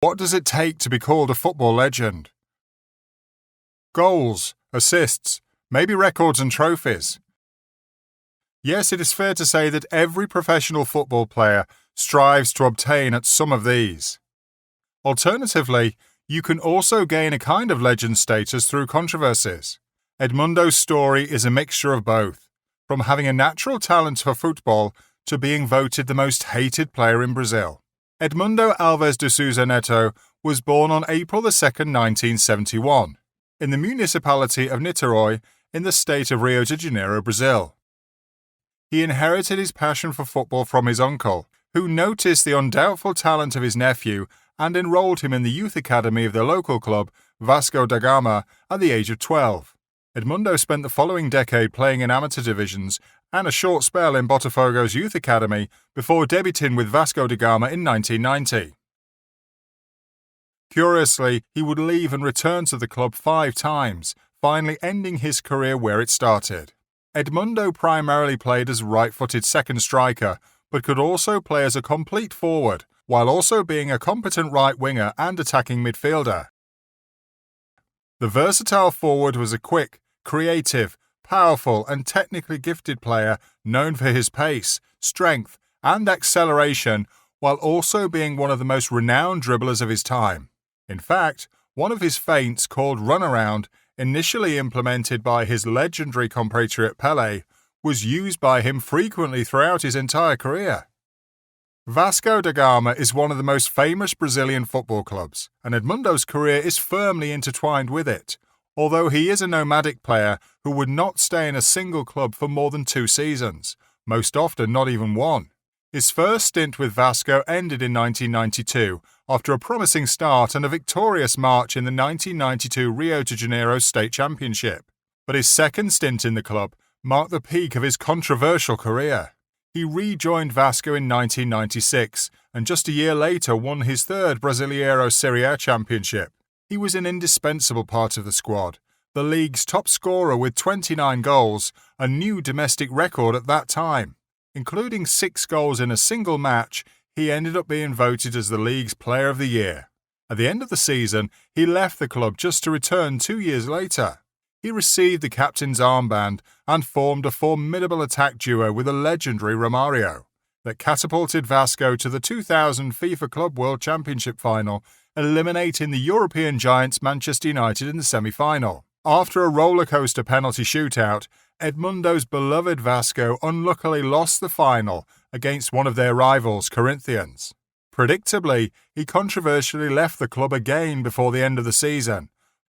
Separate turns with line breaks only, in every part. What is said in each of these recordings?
What does it take to be called a football legend? Goals, assists, maybe records and trophies. Yes, it is fair to say that every professional football player strives to obtain at some of these. Alternatively, you can also gain a kind of legend status through controversies. Edmundo's story is a mixture of both, from having a natural talent for football to being voted the most hated player in Brazil. Edmundo Alves de Souza Neto was born on April 2, 1971, in the municipality of Niterói in the state of Rio de Janeiro, Brazil. He inherited his passion for football from his uncle, who noticed the undoubtful talent of his nephew and enrolled him in the youth academy of the local club, Vasco da Gama, at the age of 12. Edmundo spent the following decade playing in amateur divisions and a short spell in Botafogo's youth academy before debuting with Vasco da Gama in 1990. Curiously, he would leave and return to the club 5 times, finally ending his career where it started. Edmundo primarily played as right-footed second striker, but could also play as a complete forward, while also being a competent right winger and attacking midfielder. The versatile forward was a quick, creative, powerful and technically gifted player known for his pace, strength and acceleration, while also being one of the most renowned dribblers of his time. In fact, one of his feints, called runaround, initially implemented by his legendary compatriot Pelé, was used by him frequently throughout his entire career. Vasco da Gama is one of the most famous Brazilian football clubs, and Edmundo's career is firmly intertwined with it, although he is a nomadic player who would not stay in a single club for more than 2 seasons, most often not even 1. His first stint with Vasco ended in 1992 after a promising start and a victorious march in the 1992 Rio de Janeiro State Championship. But his second stint in the club marked the peak of his controversial career. He rejoined Vasco in 1996 and just a year later won his 3rd Brasileiro Serie A championship. He was an indispensable part of the squad, the league's top scorer with 29 goals, a new domestic record at that time. Including 6 goals in a single match, he ended up being voted as the league's Player of the Year. At the end of the season, he left the club just to return 2 years later. He received the captain's armband and formed a formidable attack duo with the legendary Romario that catapulted Vasco to the 2000 FIFA Club World Championship final, eliminating the European giants Manchester United in the semi-final. After a rollercoaster penalty shootout, Edmundo's beloved Vasco unluckily lost the final against one of their rivals, Corinthians. Predictably, he controversially left the club again before the end of the season,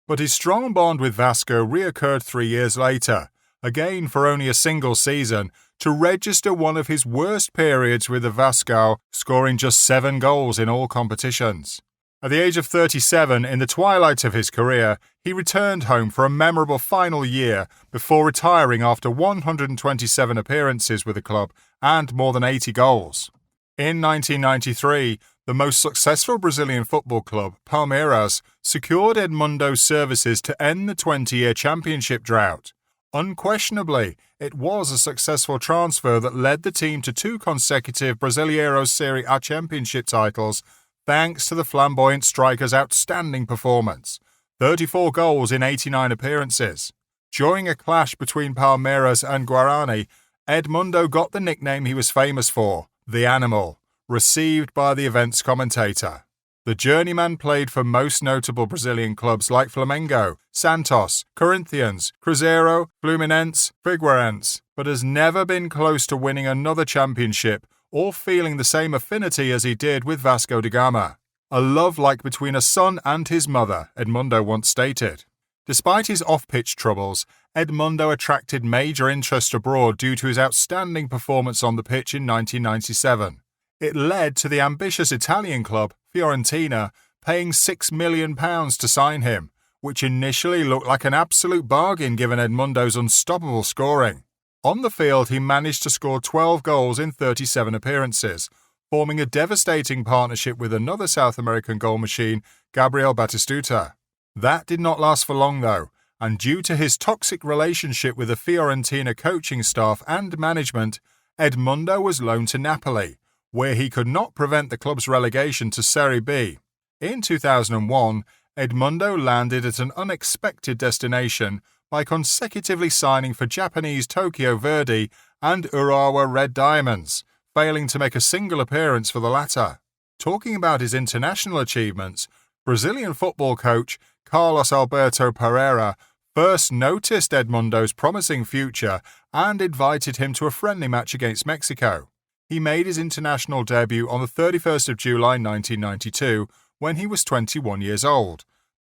but his strong bond with Vasco reoccurred 3 years later, again for only a single season, to register one of his worst periods with the Vasco, scoring just 7 goals in all competitions. At the age of 37, in the twilight of his career, he returned home for a memorable final year before retiring after 127 appearances with the club and more than 80 goals. In 1993, the most successful Brazilian football club, Palmeiras, secured Edmundo's services to end the 20-year championship drought. Unquestionably, it was a successful transfer that led the team to 2 consecutive Brasileiro Serie A championship titles, thanks to the flamboyant striker's outstanding performance. 34 goals in 89 appearances. During a clash between Palmeiras and Guarani, Edmundo got the nickname he was famous for, the Animal, received by the event's commentator. The journeyman played for most notable Brazilian clubs like Flamengo, Santos, Corinthians, Cruzeiro, Fluminense, Figueirense, but has never been close to winning another championship or feeling the same affinity as he did with Vasco da Gama. A love like between a son and his mother, Edmundo once stated. Despite his off-pitch troubles, Edmundo attracted major interest abroad due to his outstanding performance on the pitch in 1997. It led to the ambitious Italian club, Fiorentina, paying £6 million to sign him, which initially looked like an absolute bargain given Edmundo's unstoppable scoring. On the field, he managed to score 12 goals in 37 appearances, forming a devastating partnership with another South American goal machine, Gabriel Batistuta. That did not last for long though, and due to his toxic relationship with the Fiorentina coaching staff and management, Edmundo was loaned to Napoli, where he could not prevent the club's relegation to Serie B. In 2001, Edmundo landed at an unexpected destination by consecutively signing for Japanese Tokyo Verdy and Urawa Red Diamonds, failing to make a single appearance for the latter. Talking about his international achievements, Brazilian football coach Carlos Alberto Pereira first noticed Edmundo's promising future and invited him to a friendly match against Mexico. He made his international debut on the 31st of July 1992 when he was 21 years old,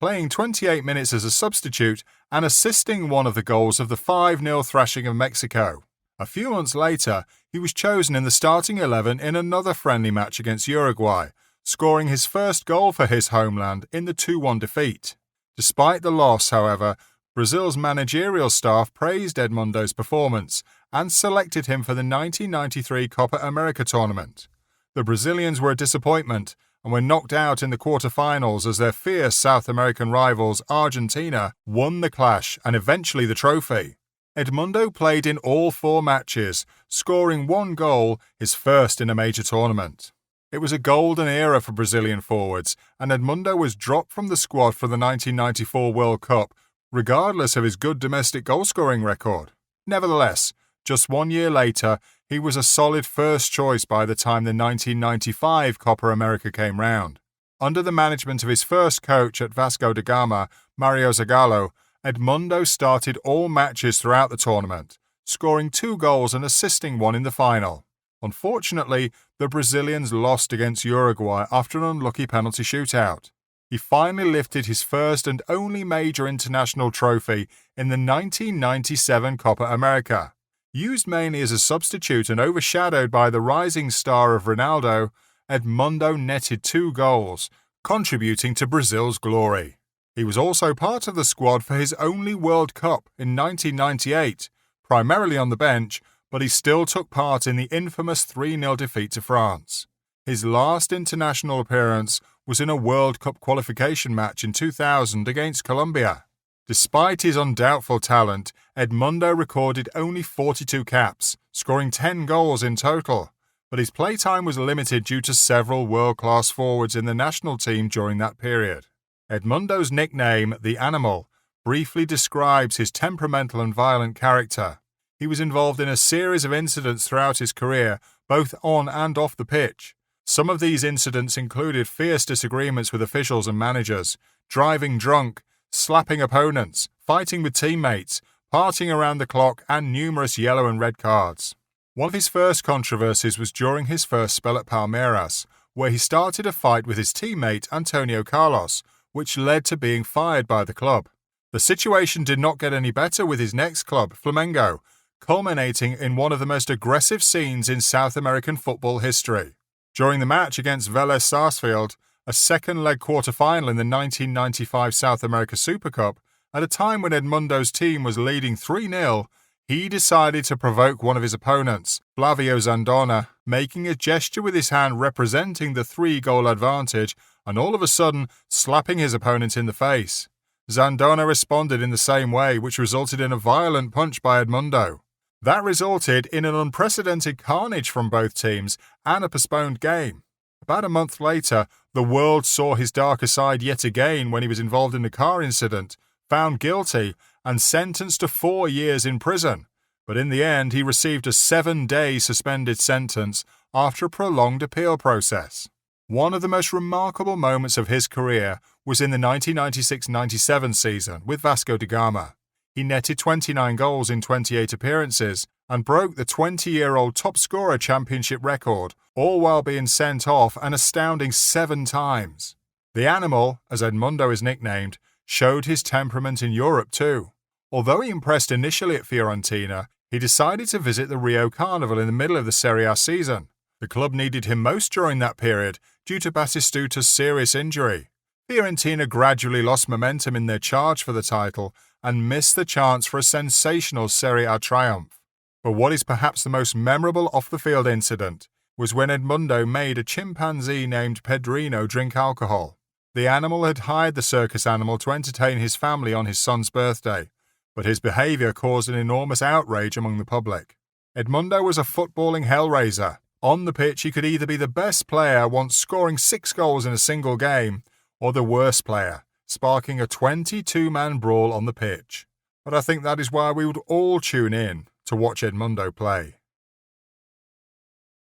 playing 28 minutes as a substitute and assisting one of the goals of the 5-0 thrashing of Mexico. A few months later, he was chosen in the starting 11 in another friendly match against Uruguay, scoring his first goal for his homeland in the 2-1 defeat. Despite the loss, however, Brazil's managerial staff praised Edmundo's performance and selected him for the 1993 Copa America tournament. The Brazilians were a disappointment and were knocked out in the quarter-finals as their fierce South American rivals Argentina won the clash and eventually the trophy. Edmundo played in all 4 matches, scoring 1 goal, his first in a major tournament. It was a golden era for Brazilian forwards, and Edmundo was dropped from the squad for the 1994 World Cup, regardless of his good domestic goal-scoring record. Nevertheless, just 1 year later, he was a solid first choice by the time the 1995 Copa America came round. Under the management of his first coach at Vasco da Gama, Mario Zagallo, Edmundo started all matches throughout the tournament, scoring 2 goals and assisting 1 in the final. Unfortunately, the Brazilians lost against Uruguay after an unlucky penalty shootout. He finally lifted his first and only major international trophy in the 1997 Copa America. Used mainly as a substitute and overshadowed by the rising star of Ronaldo, Edmundo netted 2 goals, contributing to Brazil's glory. He was also part of the squad for his only World Cup in 1998, primarily on the bench, but he still took part in the infamous 3-0 defeat to France. His last international appearance was in a World Cup qualification match in 2000 against Colombia. Despite his undoubtful talent, Edmundo recorded only 42 caps, scoring 10 goals in total, but his playtime was limited due to several world-class forwards in the national team during that period. Edmundo's nickname, the Animal, briefly describes his temperamental and violent character. He was involved in a series of incidents throughout his career, both on and off the pitch. Some of these incidents included fierce disagreements with officials and managers, driving drunk, slapping opponents, fighting with teammates, partying around the clock, and numerous yellow and red cards. One of his first controversies was during his first spell at Palmeiras, where he started a fight with his teammate Antonio Carlos, which led to being fired by the club. The situation did not get any better with his next club, Flamengo, culminating in one of the most aggressive scenes in South American football history. During the match against Vélez Sarsfield, a second-leg quarter-final in the 1995 South America Super Cup, at a time when Edmundo's team was leading 3-0, he decided to provoke one of his opponents, Flavio Zandona, making a gesture with his hand representing the 3-goal advantage and all of a sudden slapping his opponent in the face. Zandona responded in the same way, which resulted in a violent punch by Edmundo. That resulted in an unprecedented carnage from both teams and a postponed game. About a month later, the world saw his darker side yet again when he was involved in a car incident, found guilty, and sentenced to 4 years in prison. But in the end, he received a 7-day suspended sentence after a prolonged appeal process. One of the most remarkable moments of his career was in the 1996-97 season with Vasco da Gama. He netted 29 goals in 28 appearances and broke the 20-year-old top scorer championship record, all while being sent off an astounding 7 times. The Animal, as Edmundo is nicknamed, showed his temperament in Europe too. Although he impressed initially at Fiorentina, he decided to visit the Rio Carnival in the middle of the Serie A season. The club needed him most during that period due to Batistuta's serious injury. Fiorentina gradually lost momentum in their charge for the title and missed the chance for a sensational Serie A triumph. But what is perhaps the most memorable off-the-field incident was when Edmundo made a chimpanzee named Pedrino drink alcohol. The Animal had hired the circus animal to entertain his family on his son's birthday, but his behavior caused an enormous outrage among the public. Edmundo was a footballing hellraiser. On the pitch, he could either be the best player, once scoring 6 goals in a single game, or the worst player, sparking a 22-man brawl on the pitch. But I think that is why we would all tune in to watch Edmundo play.